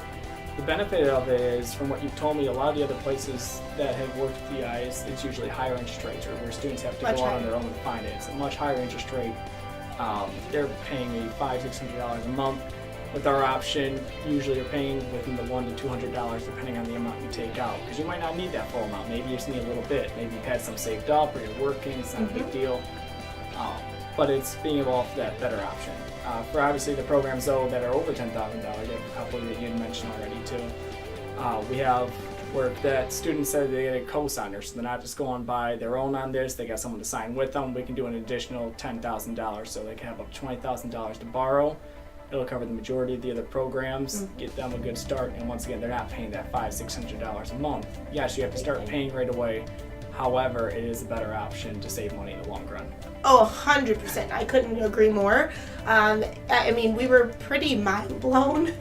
The benefit of it is, from what you've told me, a lot of the other places that have worked with TI it's usually higher interest rates, or where students have to go out on their own and find it. It's a much higher interest rate. They're paying maybe $500-$600 a month. With our option, usually you're paying within the $100 to $200 depending on the amount you take out, because you might not need that full amount. Maybe you just need a little bit. Maybe you've had some saved up, or you're working. It's not a big deal. But it's being able to offer that better option. For obviously the programs though that are over $10,000, you have a couple that you had mentioned already too. We have work that students said they get a co-signer, so they're not just going by their own on this, they got someone to sign with them. We can do an additional $10,000, so they can have up to $20,000 to borrow. It'll cover the majority of the other programs, get them a good start, and once again, they're not paying that $500-$600 a month. Yes, you have to start paying right away. However, it is a better option to save money in the long run. Oh, 100%. I couldn't agree more. I mean, we were pretty mind blown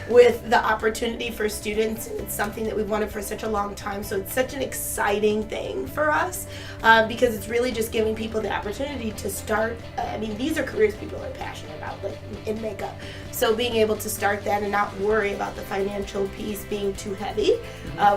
with the opportunity for students. It's something that we've wanted for such a long time. So it's such an exciting thing for us because it's really just giving people the opportunity to start. I mean, these are careers people are passionate about, like in makeup. So being able to start that and not worry about the financial piece being too heavy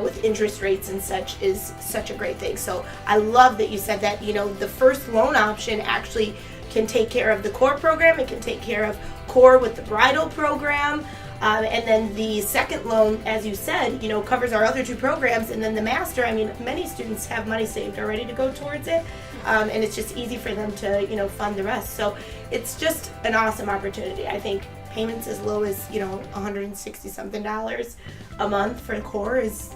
with interest rates and such is such a great thing. So I love that you said that, you know, the first loan option actually can take care of the core program. It can take care of core with the bridal program. And then the second loan, as you said, you know, covers our other two programs. And then the master, I mean, many students have money saved already to go towards it. And it's just easy for them to, you know, fund the rest. So it's just an awesome opportunity. I think payments as low as, you know, $160 something a month for core is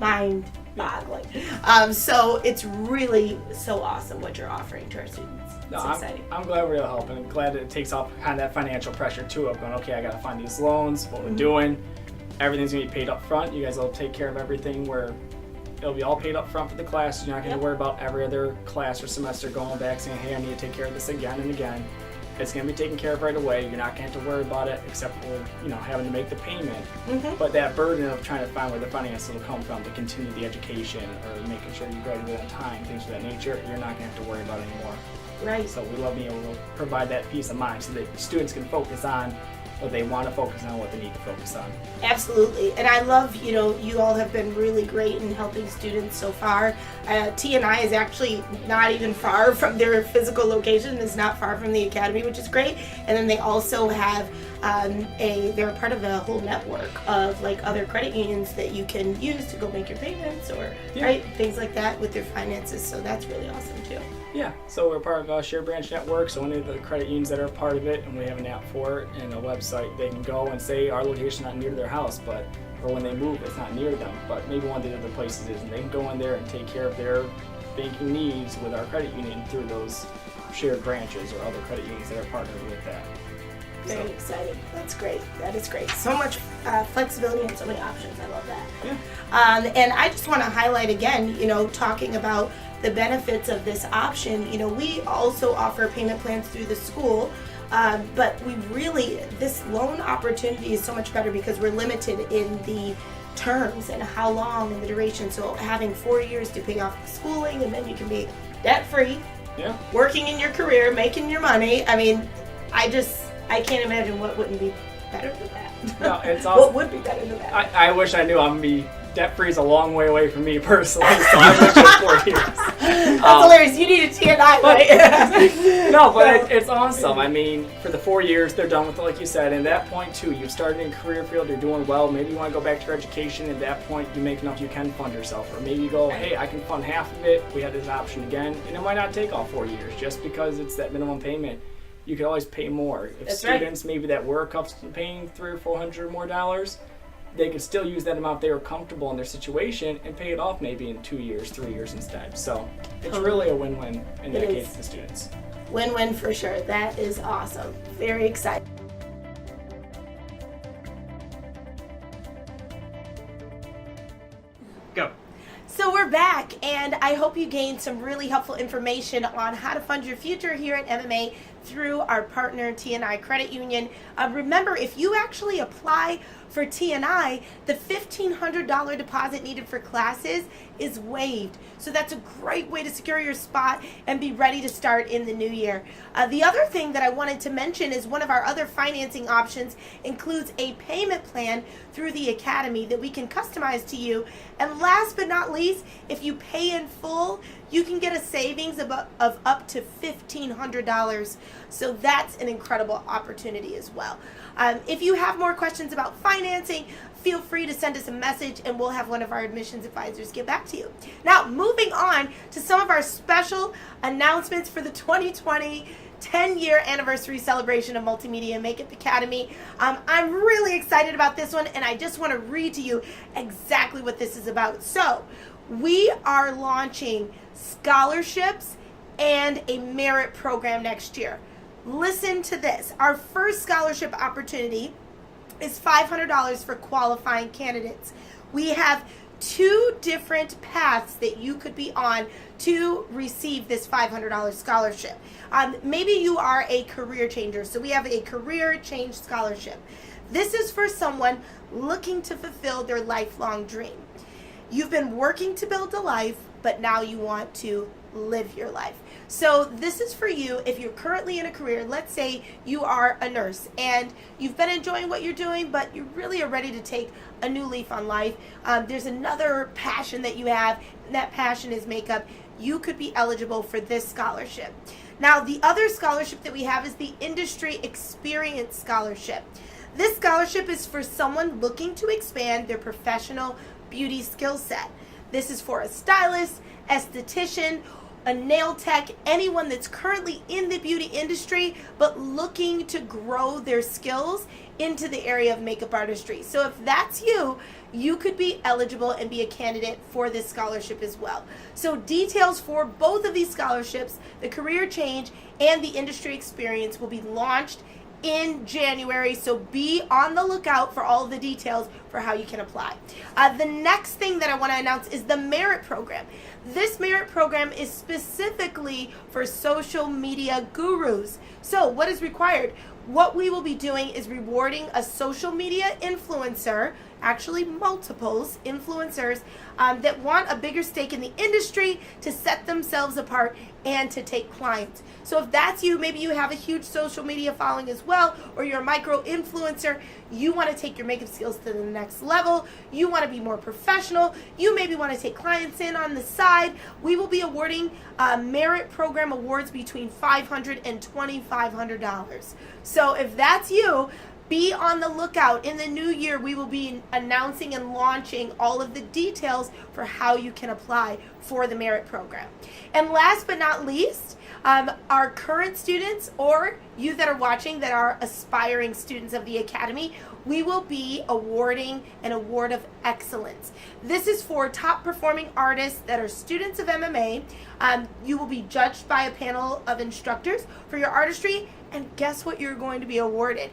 mind-boggling. So it's really so awesome what you're offering to our students. It's exciting. I'm glad we're able to help, and glad that it takes off kind of that financial pressure too of going, okay, I got to find these loans, what we're doing. Everything's going to be paid up front. You guys will take care of everything where it'll be all paid up front for the class. You're not going to worry about every other class or semester going back saying, hey, I need to take care of this again and again. It's going to be taken care of right away. You're not going to have to worry about it except for, you know, having to make the payment. But that burden of trying to find where the finances will come from to continue the education or making sure you graduate on time, things of that nature, you're not going to have to worry about it anymore. Right. So we love being able to provide that peace of mind so that students can focus on what they want to focus on, what they need to focus on. Absolutely. And I love, you know, you all have been really great in helping students so far. Tni is actually not even far from their physical location. It's not far from the academy, which is great. And then they also have they're part of a whole network of like other credit unions that you can use to go make your payments or right things like that with your finances. So that's really awesome too. Yeah, so we're part of a Share Branch Network, so any of the credit unions that are a part of it, and we have an app for it and a website, they can go and say our location's not near their house, but or when they move, it's not near them, but maybe one of the other places is, and they can go in there and take care of their banking needs with our credit union through those shared branches or other credit unions that are partnered with that. Very exciting. That's great. That is great. So much flexibility and so many options. I love that. Yeah. And I just want to highlight again, you know, talking about the benefits of this option. You know, we also offer payment plans through the school, but this loan opportunity is so much better because we're limited in the terms and how long and the duration. So having 4 years to pay off schooling, and then you can be debt-free, working in your career, making your money. I mean, I can't imagine what wouldn't be better than that. No, it's awesome. What would be better than that? I wish I knew. I'm going to be debt-free is a long way away from me personally, so I wish it was 4 years. That's hilarious. You need a TNI, right? No, but it's awesome. I mean, for the 4 years, they're done with it, like you said. And at that point, too, you've started in a career field, you're doing well. Maybe you want to go back to your education. At that point, you make enough you can fund yourself. Or maybe you go, hey, I can fund half of it. We have this option again. And it might not take all 4 years just because it's that minimum payment. You can always pay more. If That's students maybe that were accustomed to paying $300 or $400 more dollars, they could still use that amount they were comfortable in their situation and pay it off maybe in 2 years, 3 years instead. So it's really a win-win in that case for the students. Win-win for sure. That is awesome. Very exciting. Go. So we're back, and I hope you gained some really helpful information on how to fund your future here at MMA through our partner, Tni Credit Union. Remember, if you actually apply for Tni, the $1,500 deposit needed for classes is waived. So that's a great way to secure your spot and be ready to start in the new year. The other thing that I wanted to mention is one of our other financing options includes a payment plan through the Academy that we can customize to you. And last but not least, if you pay in full, you can get a savings of up to $1,500. So that's an incredible opportunity as well. If you have more questions about financing, feel free to send us a message and we'll have one of our admissions advisors get back to you. Now, moving on to some of our special announcements for the 2020 10-year anniversary celebration of Multimedia Makeup Academy. I'm really excited about this one, and I just want to read to you exactly what this is about. So, we are launching scholarships and a merit program next year. Listen to this. Our first scholarship opportunity is $500 for qualifying candidates. We have 2 different paths that you could be on to receive this $500 scholarship. Maybe you are a career changer, so we have a career change scholarship. This is for someone looking to fulfill their lifelong dream. You've been working to build a life, but now you want to live your life. So this is for you if you're currently in a career. Let's say you are a nurse and you've been enjoying what you're doing, but you really are ready to take a new leaf on life. There's another passion that you have, and that passion is makeup. You could be eligible for this scholarship. Now, the other scholarship that we have is the Industry Experience Scholarship. This scholarship is for someone looking to expand their professional beauty skill set. This is for a stylist, esthetician, a nail tech, anyone that's currently in the beauty industry but looking to grow their skills into the area of makeup artistry. So if that's you, you could be eligible and be a candidate for this scholarship as well. So details for both of these scholarships, the career change and the industry experience, will be launched in January, so be on the lookout for all of the details for how you can apply. The next thing that I want to announce is the merit program. This merit program is specifically for social media gurus. So what is required? What we will be doing is rewarding a social media influencer, actually multiples influencers, that want a bigger stake in the industry to set themselves apart and to take clients. So if that's you, maybe you have a huge social media following as well, or you're a micro influencer, you want to take your makeup skills to the next level, you want to be more professional, you maybe want to take clients in on the side, we will be awarding merit program awards between $500 and $2,500. So if that's you, be on the lookout. In the new year, we will be announcing and launching all of the details for how you can apply for the merit program. And last but not least, our current students, or you that are watching that are aspiring students of the Academy, we will be awarding an award of excellence. This is for top performing artists that are students of MMA. You will be judged by a panel of instructors for your artistry, and guess what you're going to be awarded?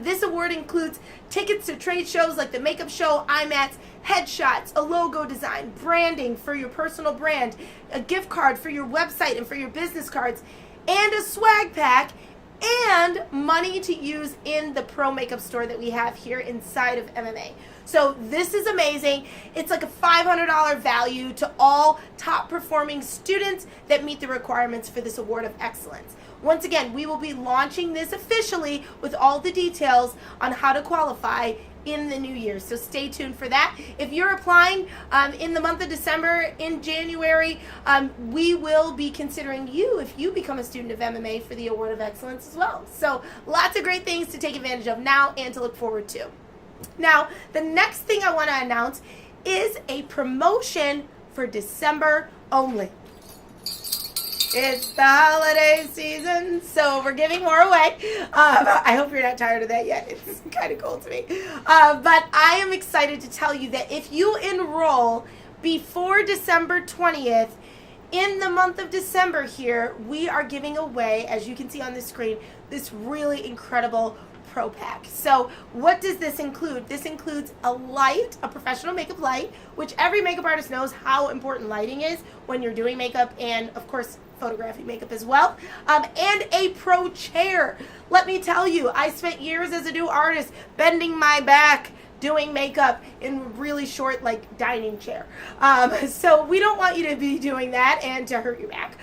This award includes tickets to trade shows like the Makeup Show, IMATS, headshots, a logo design, branding for your personal brand, a gift card for your website and for your business cards, and a swag pack, and money to use in the pro makeup store that we have here inside of MMA. So this is amazing. It's like a $500 value to all top performing students that meet the requirements for this award of excellence. Once again, we will be launching this officially with all the details on how to qualify in the new year. So stay tuned for that. If you're applying in the month of December, in January, we will be considering you if you become a student of MMA for the Award of Excellence as well. So lots of great things to take advantage of now and to look forward to. Now, the next thing I want to announce is a promotion for December only. It's the holiday season, so we're giving more away. I hope you're not tired of that yet. It's kind of cool to me. But I am excited to tell you that if you enroll before December 20th, in the month of December here, we are giving away, as you can see on the screen, this really incredible Pro Pack. So what does this include? This includes a light, a professional makeup light, which every makeup artist knows how important lighting is when you're doing makeup, and of course photographing makeup as well, and a pro chair. Let me tell you, I spent years as a new artist bending my back doing makeup in a really short, like, dining chair. So we don't want you to be doing that and to hurt your back.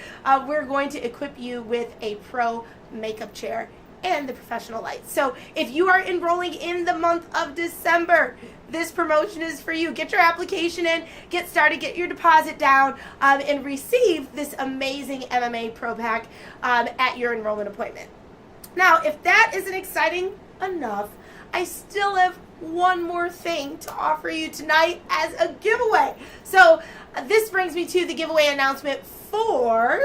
We're going to equip you with a pro makeup chair and the professional lights. So if you are enrolling in the month of December, this promotion is for you. Get your application in, get started, get your deposit down, and receive this amazing MMA Pro Pack at your enrollment appointment. Now, if that isn't exciting enough, I still have one more thing to offer you tonight as a giveaway. So this brings me to the giveaway announcement for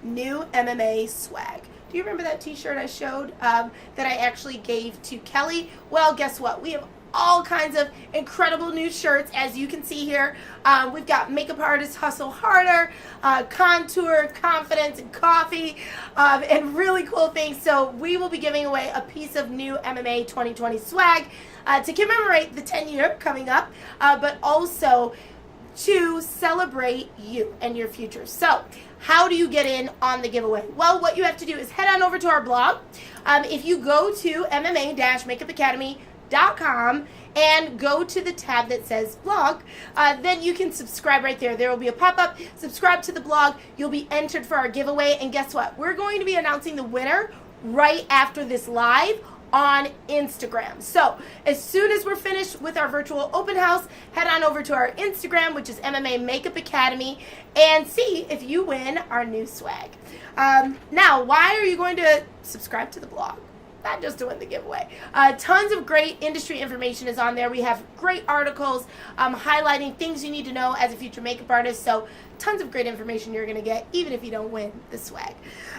new MMA swag. Do you remember that t-shirt I showed that I actually gave to Kelly? Well, guess what? We have all kinds of incredible new shirts, as you can see here. We've got Makeup Artist Hustle Harder, Contour, Confidence, and Coffee, and really cool things. So we will be giving away a piece of new MMA 2020 swag to commemorate the 10-year coming up, but also to celebrate you and your future. So how do you get in on the giveaway? Well, what you have to do is head on over to our blog. If you go to MMA-makeupacademy.com and go to the tab that says blog, then you can subscribe right there. There will be a pop-up, subscribe to the blog, you'll be entered for our giveaway, and guess what? We're going to be announcing the winner right after this live on Instagram. So as soon as we're finished with our virtual open house, head on over to our Instagram, which is MMA Makeup Academy, and see if you win our new swag. Now, why are you going to subscribe to the blog? Not just to win the giveaway. Tons of great industry information is on there. We have great articles highlighting things you need to know as a future makeup artist. So tons of great information you're going to get, even if you don't win the swag.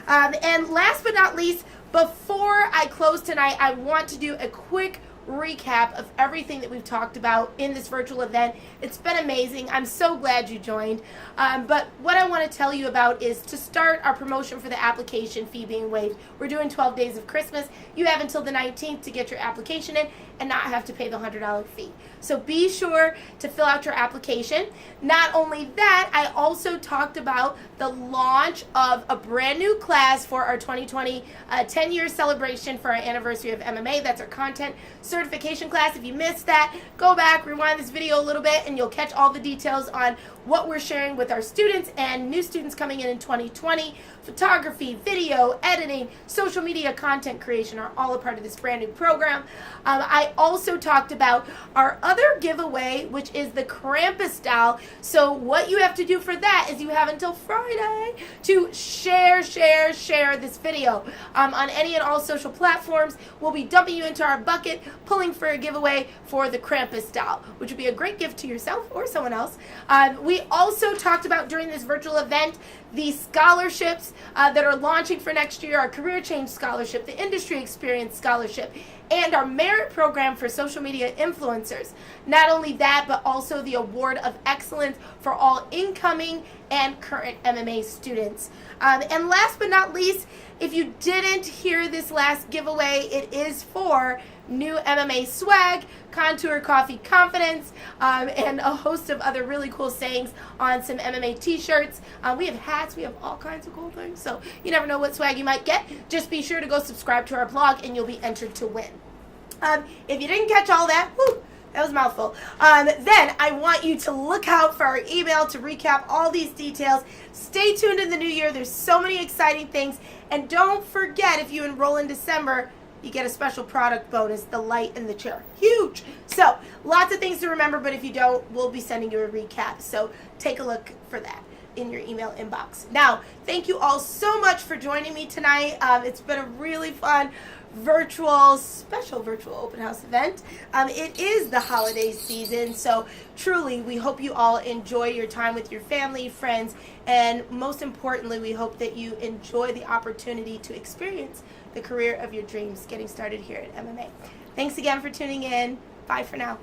And last but not least, before I close tonight, I want to do a quick recap of everything that we've talked about in this virtual event. It's been amazing. I'm so glad you joined. But what I want to tell you about is to start our promotion for the application fee being waived. We're doing 12 days of Christmas. You have until the 19th to get your application in and not have to pay the $100 fee. So be sure to fill out your application. Not only that, I also talked about the launch of a brand new class for our 2020 10-year celebration for our anniversary of MMA. That's our content certification class. If you missed that, go back, rewind this video a little bit, and you'll catch all the details on what we're sharing with our students and new students coming in 2020. Photography, video, editing, social media content creation are all a part of this brand new program. I also talked about our other giveaway, which is the Krampus doll. So what you have to do for that is you have until Friday to share this video on any and all social platforms. We'll be dumping you into our bucket, pulling for a giveaway for the Krampus doll, which would be a great gift to yourself or someone else. We also talked about during this virtual event the scholarships that are launching for next year, our Career Change Scholarship, the Industry Experience Scholarship, and our merit program for social media influencers. Not only that, but also the Award of Excellence for all incoming and current MMA students. And last but not least, if you didn't hear this last giveaway, it is for new MMA swag, Contour, Coffee, Confidence, and a host of other really cool sayings on some MMA t-shirts. We have hats, we have all kinds of cool things, so you never know what swag you might get. Just be sure to go subscribe to our blog and you'll be entered to win. If you didn't catch all that, that was a mouthful, then I want you to look out for our email to recap all these details. Stay tuned in the new year. There's so many exciting things. And don't forget, if you enroll in December, you get a special product bonus, the light in the chair. Huge. So lots of things to remember, but if you don't, we'll be sending you a recap. So take a look for that in your email inbox. Now, thank you all so much for joining me tonight. It's been a really fun special virtual open house event. It is the holiday season, so truly we hope you all enjoy your time with your family, friends, and most importantly, we hope that you enjoy the opportunity to experience the career of your dreams getting started here at MMA. Thanks again for tuning in. Bye for now.